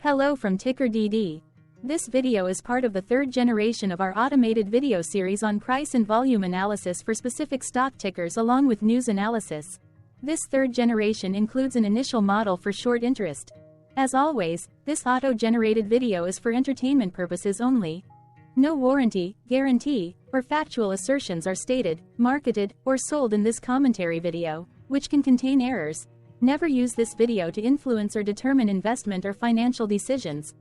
Hello from TickerDD. This video is part of the third generation of our automated video series on price and volume analysis for specific stock tickers along with news analysis. This third generation includes an initial model for short interest. As always, this auto-generated video is for entertainment purposes only. No warranty, guarantee, or factual assertions are stated, marketed, or sold in this commentary video, which can contain errors. Never use this video to influence or determine investment or financial decisions.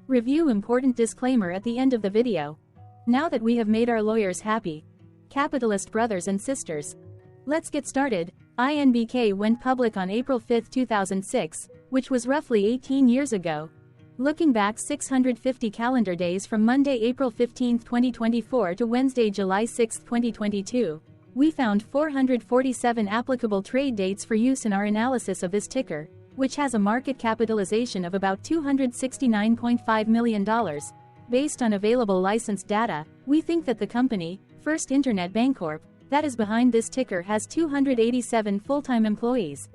Review important disclaimer at the end of the video. Now that we have made our lawyers happy, capitalist brothers and sisters, let's get started. INBK went public on April 5, 2006, which was roughly 18 years ago. Looking back 650 calendar days from Monday, April 15, 2024 to Wednesday, July 6, 2022, we found 447 applicable trade dates for use in our analysis of this ticker, which has a market capitalization of about $269.5 million. Based on available licensed data, we think that the company, First Internet Bancorp, that is behind this ticker has 287 full-time employees.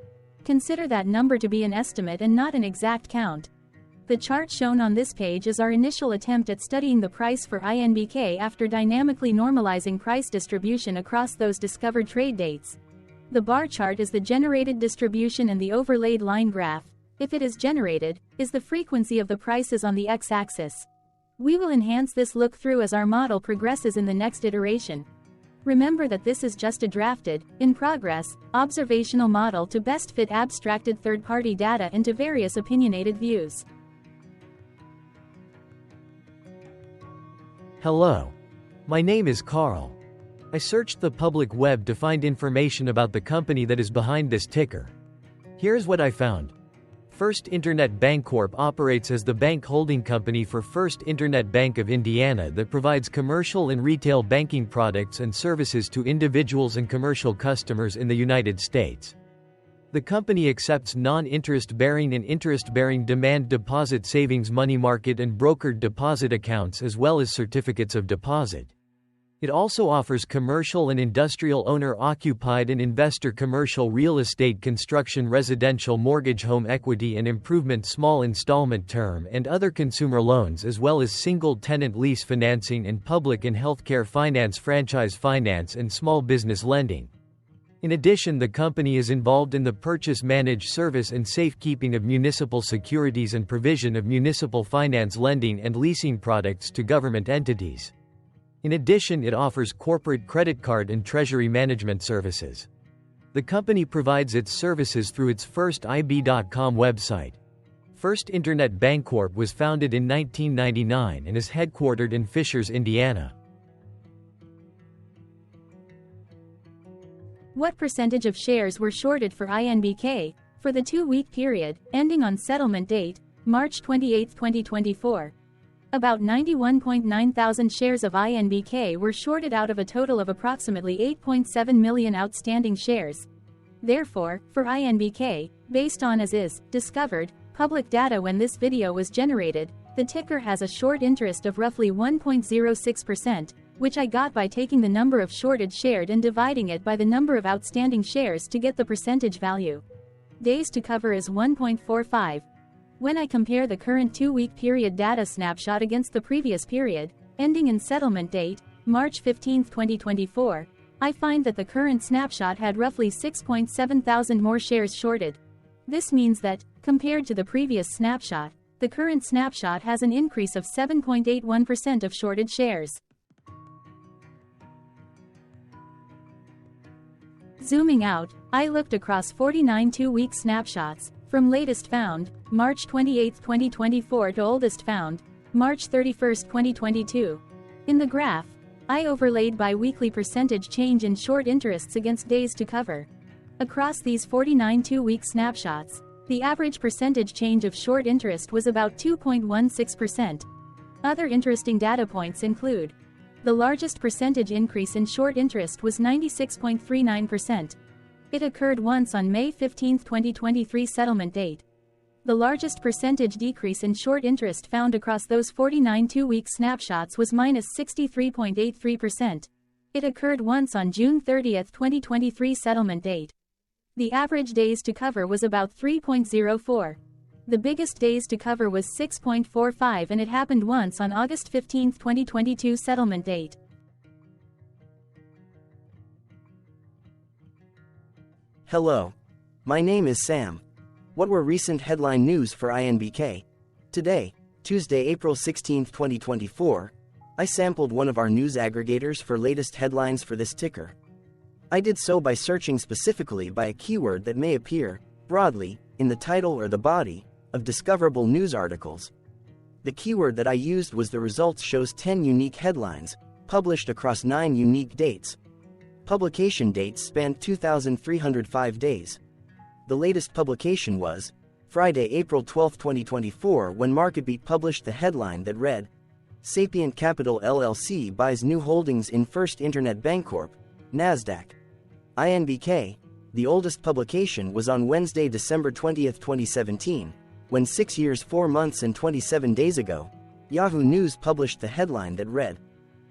Consider that number to be an estimate and not an exact count. The chart shown on this page is our initial attempt at studying the price for INBK after dynamically normalizing price distribution across those discovered trade dates. The bar chart is the generated distribution and the overlaid line graph, if it is generated, is the frequency of the prices on the x-axis. We will enhance this look-through as our model progresses in the next iteration. Remember that this is just a drafted, in progress, observational model to best fit abstracted third-party data into various opinionated views. Hello. My name is Carl. I searched the public web to find information about the company that is behind this ticker. Here's what I found. First Internet Bancorp operates as the bank holding company for First Internet Bank of Indiana that provides commercial and retail banking products and services to individuals and commercial customers in the United States. The company accepts non-interest-bearing and interest-bearing demand deposit savings money market and brokered deposit accounts as well as certificates of deposit. It also offers commercial and industrial owner-occupied and investor commercial real estate construction residential mortgage home equity and improvement small installment term and other consumer loans as well as single-tenant lease financing and public and healthcare finance franchise finance and small business lending. In addition, the company is involved in the purchase, manage, service and safekeeping of municipal securities and provision of municipal finance lending and leasing products to government entities. In addition, it offers corporate credit card and treasury management services. The company provides its services through its FirstIB.com website. First Internet Bancorp was founded in 1999 and is headquartered in Fishers, Indiana. What percentage of shares were shorted for INBK for the 2-week period ending on settlement date, March 28, 2024? About 91.9 thousand shares of INBK were shorted out of a total of approximately 8.7 million outstanding shares. Therefore, for INBK, based on as is discovered public data when this video was generated, the ticker has a short interest of roughly 1.06%, which I got by taking the number of shorted shared and dividing it by the number of outstanding shares to get the percentage value. Days to cover is 1.45. When I compare the current 2-week period data snapshot against the previous period, ending in settlement date, March 15, 2024, I find that the current snapshot had roughly 6.7 thousand more shares shorted. This means that, compared to the previous snapshot, the current snapshot has an increase of 7.81% of shorted shares. Zooming out, I looked across 49 2-week snapshots, from latest found, March 28, 2024 to oldest found, March 31, 2022. In the graph, I overlaid bi-weekly percentage change in short interests against days to cover. Across these 49 2-week snapshots, the average percentage change of short interest was about 2.16%. Other interesting data points include: the largest percentage increase in short interest was 96.39%. It occurred once on May 15, 2023 settlement date. The largest percentage decrease in short interest found across those 49 2-week snapshots was -63.83%. It occurred once on June 30, 2023 settlement date. The average days to cover was about 3.04. The biggest days to cover was 6.45 and it happened once on August 15, 2022 settlement date. Hello. My name is Sam. What were recent headline news for INBK? Today, Tuesday, April 16, 2024, I sampled one of our news aggregators for latest headlines for this ticker. I did so by searching specifically by a keyword that may appear, broadly, in the title or the body of discoverable news articles. The keyword that I used was the results shows 10 unique headlines, published across 9 unique dates. Publication dates spanned 2,305 days. The latest publication was Friday, April 12, 2024, when MarketBeat published the headline that read, Sapient Capital LLC buys new holdings in First Internet Bancorp, NASDAQ. INBK, the oldest publication, was on Wednesday, December 20, 2017, when 6 years, 4 months and 27 days ago, Yahoo News published the headline that read,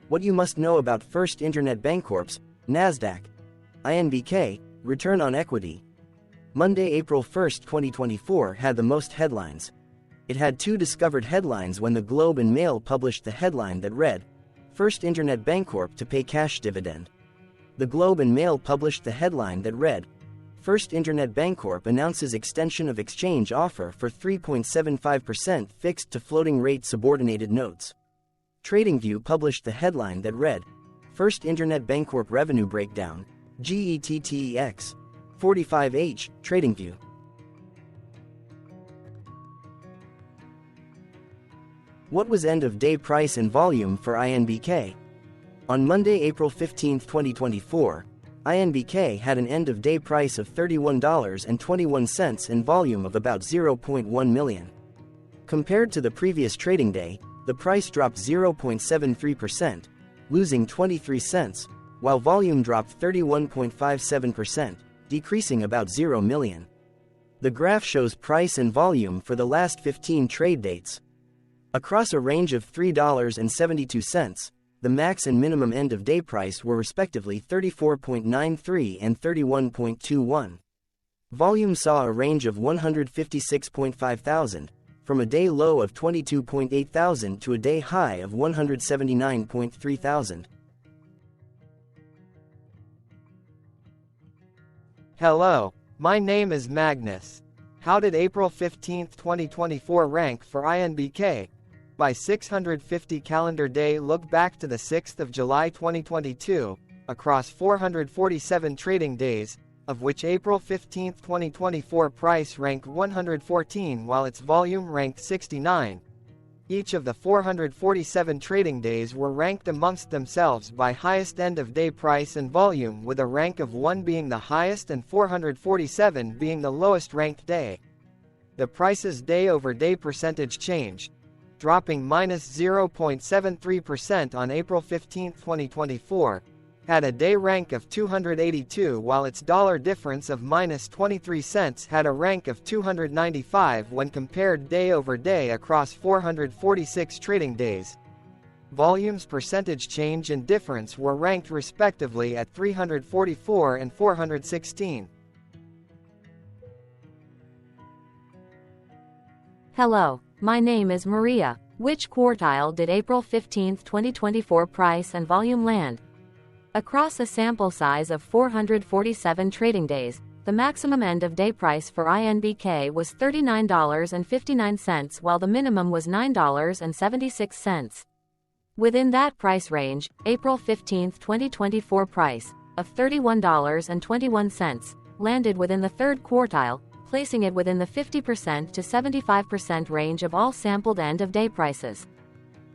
What you must know about First Internet Bancorp's NASDAQ. INBK, return on equity. Monday, April 1, 2024 had the most headlines. It had 2 discovered headlines when the Globe and Mail published the headline that read, First Internet Bancorp to pay cash dividend. The Globe and Mail published the headline that read, First Internet Bancorp announces extension of exchange offer for 3.75% fixed to floating rate subordinated notes. TradingView published the headline that read, First Internet Bancorp revenue breakdown, GETTEX, 45H, TradingView. What was end-of-day price and volume for INBK? On Monday, April 15, 2024, INBK had an end-of-day price of $31.21 and volume of about 0.1 million. Compared to the previous trading day, the price dropped 0.73%, losing 23 cents, while volume dropped 31.57%, decreasing about 0 million. The graph shows price and volume for the last 15 trade dates. Across a range of $3.72, the max and minimum end-of-day price were respectively 34.93 and 31.21. Volume saw a range of 156.5 thousand, from a day low of 22.8 thousand to a day high of 179.3 thousand. Hello, my name is Magnus. How did April 15, 2024 rank for INBK? By 650 calendar day look back to the 6th of July 2022, across 447 trading days, of which April 15, 2024 price ranked 114 while its volume ranked 69. Each of the 447 trading days were ranked amongst themselves by highest end-of-day price and volume, with a rank of 1 being the highest and 447 being the lowest ranked day. The price's day-over-day percentage change, dropping minus 0.73% on April 15, 2024, had a day rank of 282 while its dollar difference of minus 23 cents had a rank of 295 when compared day over day across 446 trading days. Volume's percentage change and difference were ranked respectively at 344 and 416. Hello, my name is Maria. Which quartile did April 15, 2024 price and volume land? Across a sample size of 447 trading days, the maximum end-of-day price for INBK was $39.59 while the minimum was $9.76. Within that price range, April 15, 2024 price, of $31.21, landed within the third quartile, placing it within the 50% to 75% range of all sampled end-of-day prices.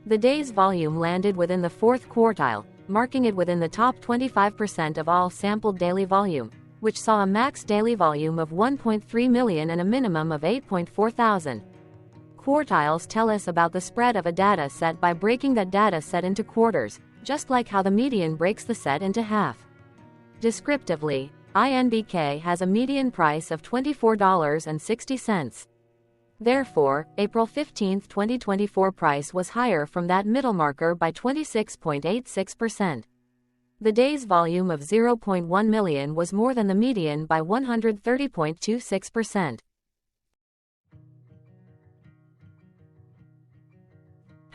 The day's volume landed within the fourth quartile, marking it within the top 25% of all sampled daily volume, which saw a max daily volume of 1.3 million and a minimum of 8.4 thousand. Quartiles tell us about the spread of a data set by breaking that data set into quarters, just like how the median breaks the set into half. Descriptively, INBK has a median price of $24.60. Therefore, April 15, 2024 price was higher from that middle marker by 26.86%. The day's volume of 0.1 million was more than the median by 130.26%.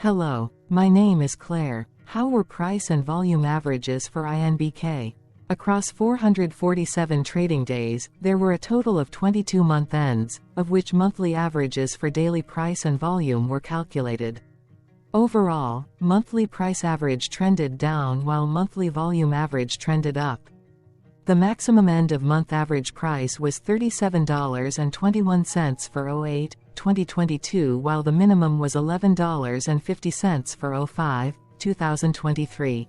Hello, my name is Claire. How were price and volume averages for INBK? Across 447 trading days, there were a total of 22 month ends, of which monthly averages for daily price and volume were calculated. Overall, monthly price average trended down while monthly volume average trended up. The maximum end of month average price was $37.21 for 08-2022, while the minimum was $11.50 for 05-2023.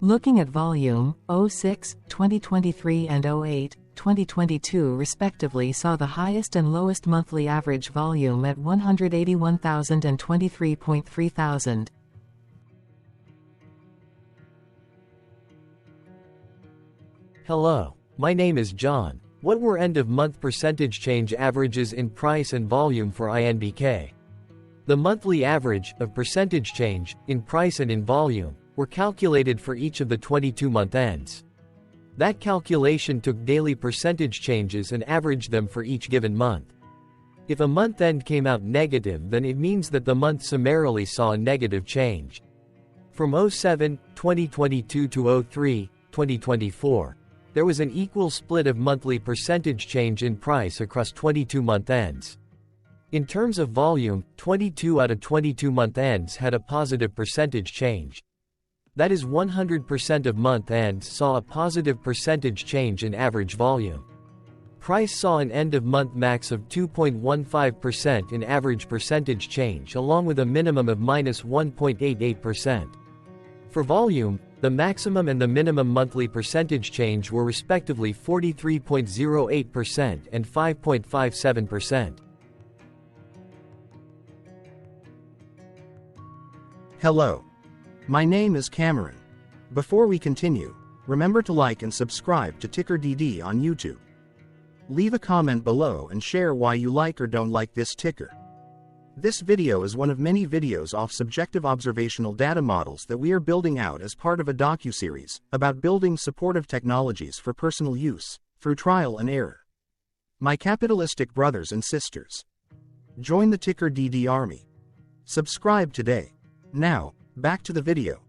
Looking at volume, 06-2023 and 08-2022 respectively saw the highest and lowest monthly average volume at 181,000 and 23.3 thousand. Hello, my name is John. What were end-of-month percentage change averages in price and volume for INBK? The monthly average of percentage change in price and in volume were calculated for each of the 22-month ends. That calculation took daily percentage changes and averaged them for each given month. If a month end came out negative, then it means that the month summarily saw a negative change. From 07-2022 to 03-2024, there was an equal split of monthly percentage change in price across 22-month ends. In terms of volume, 22 out of 22-month ends had a positive percentage change. That is, 100% of month ends saw a positive percentage change in average volume. Price saw an end-of-month max of 2.15% in average percentage change, along with a minimum of -1.88%. For volume, the maximum and the minimum monthly percentage change were respectively 43.08% and 5.57%. Hello. My name is Cameron. Before we continue, remember to like and subscribe to TickerDD on YouTube. Leave a comment below and share why you like or don't like this ticker. This video is one of many videos off subjective observational data models that we are building out as part of a docuseries about building supportive technologies for personal use, through trial and error. My capitalistic brothers and sisters, join the TickerDD army. Subscribe today. Now, back to the video.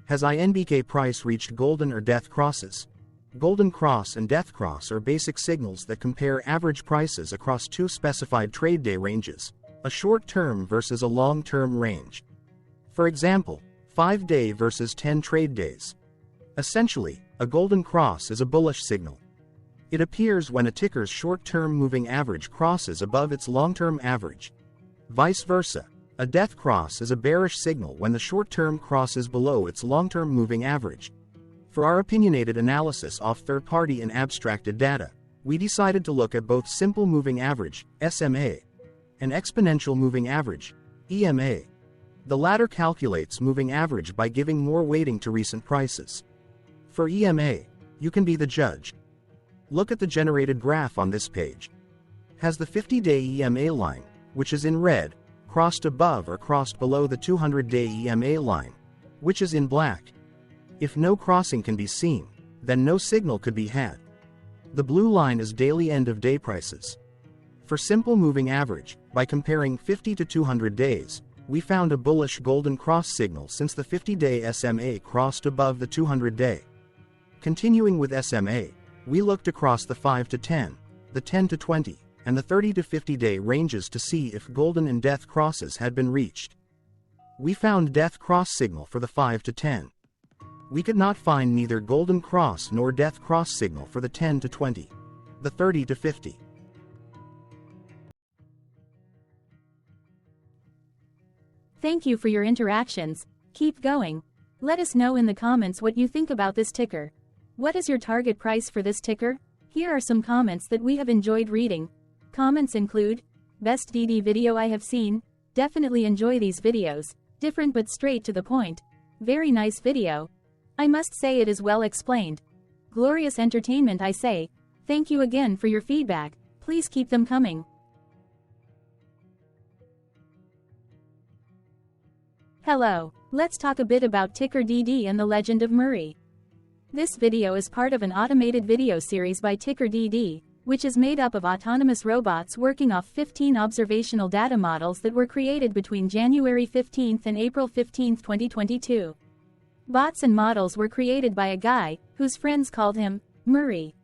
Has INBK price reached golden or death crosses? Golden cross and death cross are basic signals that compare average prices across two specified trade day ranges, a short-term versus a long-term range. For example, 5-day versus 10 trade days. Essentially, a golden cross is a bullish signal. It appears when a ticker's short-term moving average crosses above its long-term average. Vice versa, a death cross is a bearish signal when the short-term crosses below its long-term moving average. For our opinionated analysis off third-party and abstracted data, we decided to look at both simple moving average, SMA, and exponential moving average, EMA. The latter calculates moving average by giving more weighting to recent prices. For EMA, you can be the judge. Look at the generated graph on this page. Has the 50-day EMA line, which is in red, crossed above or crossed below the 200-day EMA line, which is in black? If no crossing can be seen, then no signal could be had. The blue line is daily end-of-day prices. For simple moving average, by comparing 50 to 200 days, we found a bullish golden cross signal since the 50-day SMA crossed above the 200-day. Continuing with SMA, we looked across the 5 to 10, the 10 to 20, and the 30 to 50-day ranges to see if golden and death crosses had been reached. We found death cross signal for the 5 to 10. We could not find neither golden cross nor death cross signal for the 10 to 20, the 30 to 50. Thank you for your interactions. Keep going. Let us know in the comments what you think about this ticker. What is your target price for this ticker? Here are some comments that we have enjoyed reading. Comments include, best DD video I have seen, definitely enjoy these videos, different but straight to the point. Very nice video. I must say it is well explained. Glorious entertainment I say. Thank you again for your feedback, please keep them coming. Hello, let's talk a bit about TickerDD and the Legend of Murray. This video is part of an automated video series by TickerDD, which is made up of autonomous robots working off 15 observational data models that were created between January 15 and April 15, 2022. Bots and models were created by a guy, whose friends called him Murray.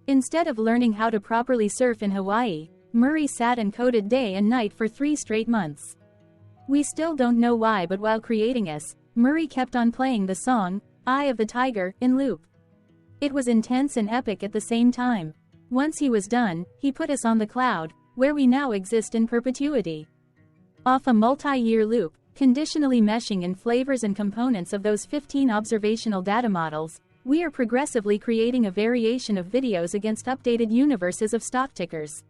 Instead of learning how to properly surf in Hawaii, Murray sat and coded day and night for 3 straight months. We still don't know why, but while creating us, Murray kept on playing the song, Eye of the Tiger, in loop. It was intense and epic at the same time. Once he was done, he put us on the cloud, where we now exist in perpetuity. Off a multi-year loop, conditionally meshing in flavors and components of those 15 observational data models, we are progressively creating a variation of videos against updated universes of stock tickers.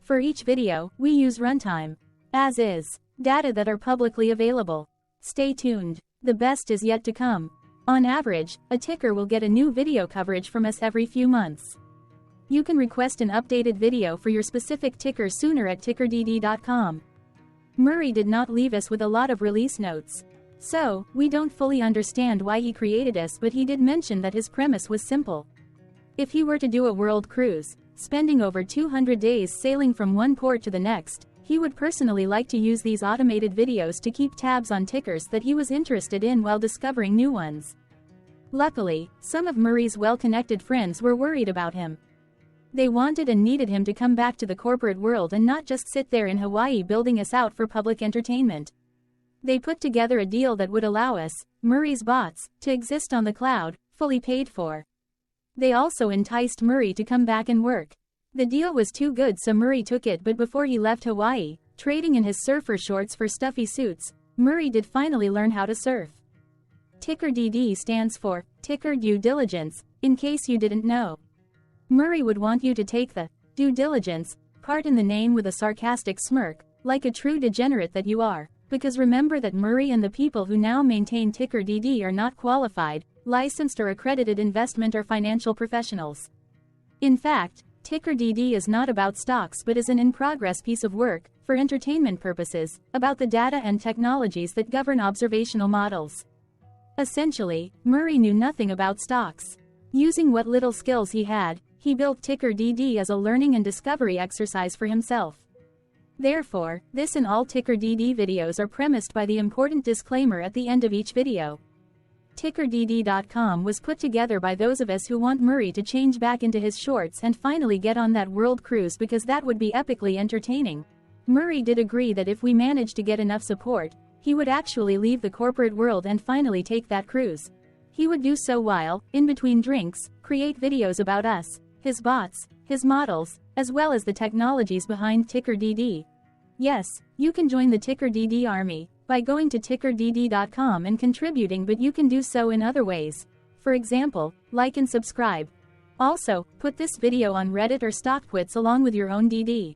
For each video, we use runtime, as is, data that are publicly available. Stay tuned. The best is yet to come. On average, a ticker will get a new video coverage from us every few months. You can request an updated video for your specific ticker sooner at TickerDD.com. Murray did not leave us with a lot of release notes. So, we don't fully understand why he created us, but he did mention that his premise was simple. If he were to do a world cruise, spending over 200 days sailing from one port to the next, he would personally like to use these automated videos to keep tabs on tickers that he was interested in while discovering new ones. Luckily, some of Murray's well-connected friends were worried about him. They wanted and needed him to come back to the corporate world and not just sit there in Hawaii building us out for public entertainment. They put together a deal that would allow us, Murray's bots, to exist on the cloud, fully paid for. They also enticed Murray to come back and work. The deal was too good, so Murray took it, but before he left Hawaii, trading in his surfer shorts for stuffy suits, Murray did finally learn how to surf. TickerDD stands for Ticker Due Diligence, in case you didn't know. Murray would want you to take the due diligence part in the name with a sarcastic smirk, like a true degenerate that you are, because remember that Murray and the people who now maintain TickerDD are not qualified, licensed or accredited investment or financial professionals. In fact, TickerDD is not about stocks but is an in-progress piece of work, for entertainment purposes, about the data and technologies that govern observational models. Essentially, Murray knew nothing about stocks. Using what little skills he had, he built TickerDD as a learning and discovery exercise for himself. Therefore, this and all TickerDD videos are premised by the important disclaimer at the end of each video. TickerDD.com was put together by those of us who want Murray to change back into his shorts and finally get on that world cruise, because that would be epically entertaining. Murray did agree that if we managed to get enough support, he would actually leave the corporate world and finally take that cruise. He would do so while, in between drinks, create videos about us, his bots, his models, as well as the technologies behind TickerDD. Yes, you can join the TickerDD army by going to TickerDD.com and contributing, but you can do so in other ways. For example, like and subscribe. Also, put this video on Reddit or StockTwits along with your own DD.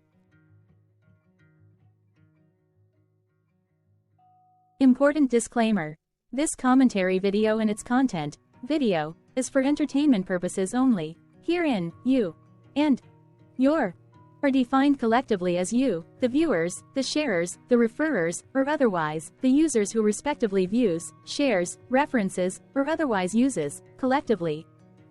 Important disclaimer. This commentary video and its content, video, is for entertainment purposes only. Herein, you and your are defined collectively as you, the viewers, the sharers, the referrers, or otherwise, the users who respectively views, shares, references, or otherwise uses, collectively,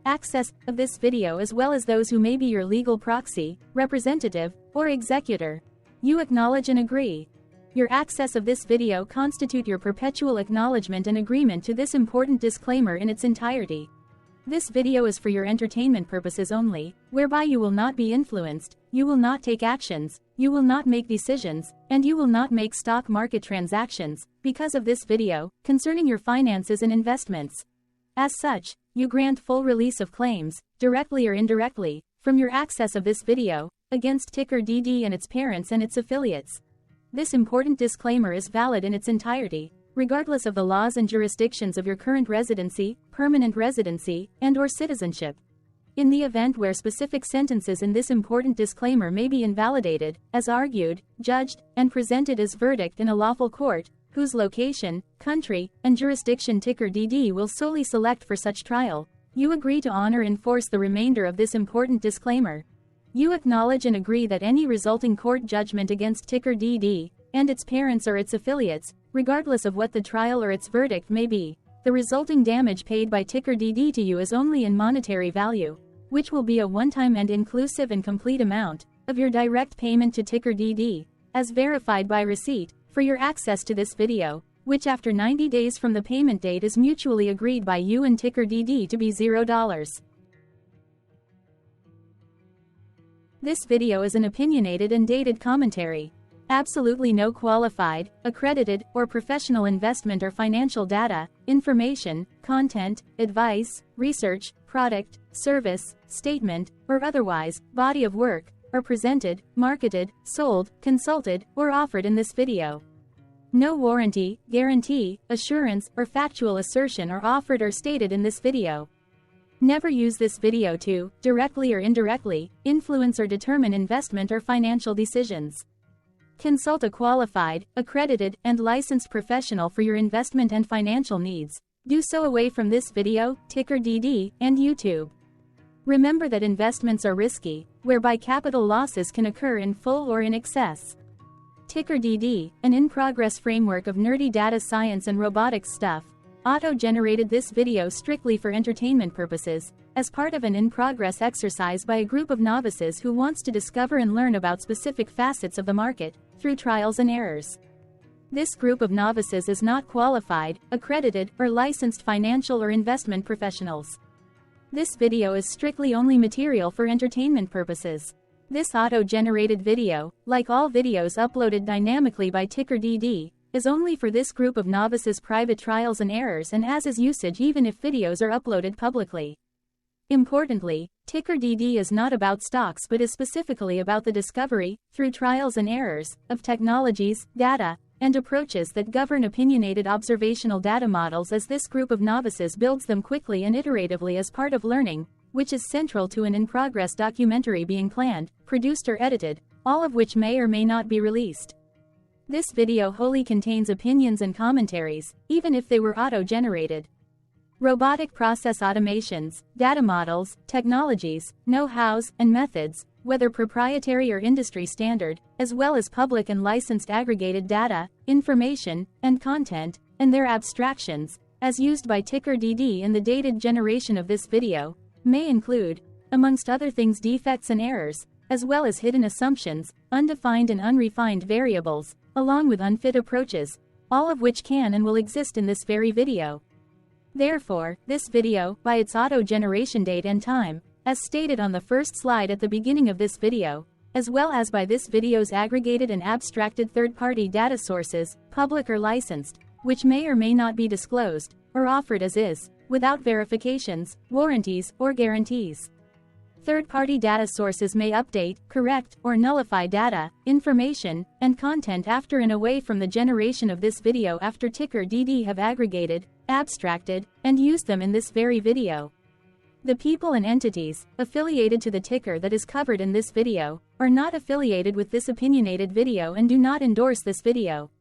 access of this video, as well as those who may be your legal proxy, representative, or executor. You acknowledge and agree. Your access of this video constitute your perpetual acknowledgement and agreement to this important disclaimer in its entirety. This video is for your entertainment purposes only, whereby you will not be influenced, you will not take actions, you will not make decisions, and you will not make stock market transactions, because of this video, concerning your finances and investments. As such, you grant full release of claims, directly or indirectly, from your access of this video, against TickerDD and its parents and its affiliates. This important disclaimer is valid in its entirety, regardless of the laws and jurisdictions of your current residency, permanent residency, and/or citizenship. In the event where specific sentences in this important disclaimer may be invalidated, as argued, judged, and presented as verdict in a lawful court, whose location, country, and jurisdiction TickerDD will solely select for such trial, you agree to honor and enforce the remainder of this important disclaimer. You acknowledge and agree that any resulting court judgment against TickerDD and its parents or its affiliates, regardless of what the trial or its verdict may be, the resulting damage paid by TickerDD to you is only in monetary value. which will be a one-time and inclusive and complete amount of your direct payment to TickerDD, as verified by receipt, for your access to this video, which after 90 days from the payment date is mutually agreed by you and TickerDD to be $0. This video is an opinionated and dated commentary. Absolutely no qualified, accredited, or professional investment or financial data, information, content, advice, research, product, service, statement, or otherwise, body of work, are presented, marketed, sold, consulted, or offered in this video. No warranty, guarantee, assurance, or factual assertion are offered or stated in this video. Never use this video to, directly or indirectly, influence or determine investment or financial decisions. Consult a qualified, accredited, and licensed professional for your investment and financial needs. Do so away from this video, TickerDD, and YouTube. Remember that investments are risky, whereby capital losses can occur in full or in excess. TickerDD, an in-progress framework of nerdy data science and robotics stuff, auto-generated this video strictly for entertainment purposes, as part of an in-progress exercise by a group of novices who wants to discover and learn about specific facets of the market, through trials and errors. This group of novices is not qualified, accredited, or licensed financial or investment professionals. This video is strictly only material for entertainment purposes. This auto-generated video, like all videos uploaded dynamically by TickerDD, is only for this group of novices' private trials and errors and as is usage even if videos are uploaded publicly. Importantly, TickerDD is not about stocks but is specifically about the discovery, through trials and errors, of technologies, data, and approaches that govern opinionated observational data models as this group of novices builds them quickly and iteratively as part of learning, which is central to an in-progress documentary being planned, produced or edited, all of which may or may not be released. This video wholly contains opinions and commentaries, even if they were auto-generated. Robotic process automations, data models, technologies, know-hows, and methods, whether proprietary or industry standard, as well as public and licensed aggregated data, information, and content, and their abstractions, as used by TickerDD in the dated generation of this video, may include, amongst other things, defects and errors, as well as hidden assumptions, undefined and unrefined variables, along with unfit approaches, all of which can and will exist in this very video. Therefore, this video, by its auto-generation date and time, as stated on the first slide at the beginning of this video, as well as by this video's aggregated and abstracted third-party data sources, public or licensed, which may or may not be disclosed, or offered as is, without verifications, warranties, or guarantees. Third-party data sources may update, correct, or nullify data, information, and content after and away from the generation of this video after TickerDD have aggregated, abstracted, and used them in this very video. The people and entities, affiliated to the ticker that is covered in this video, are not affiliated with this opinionated video and do not endorse this video.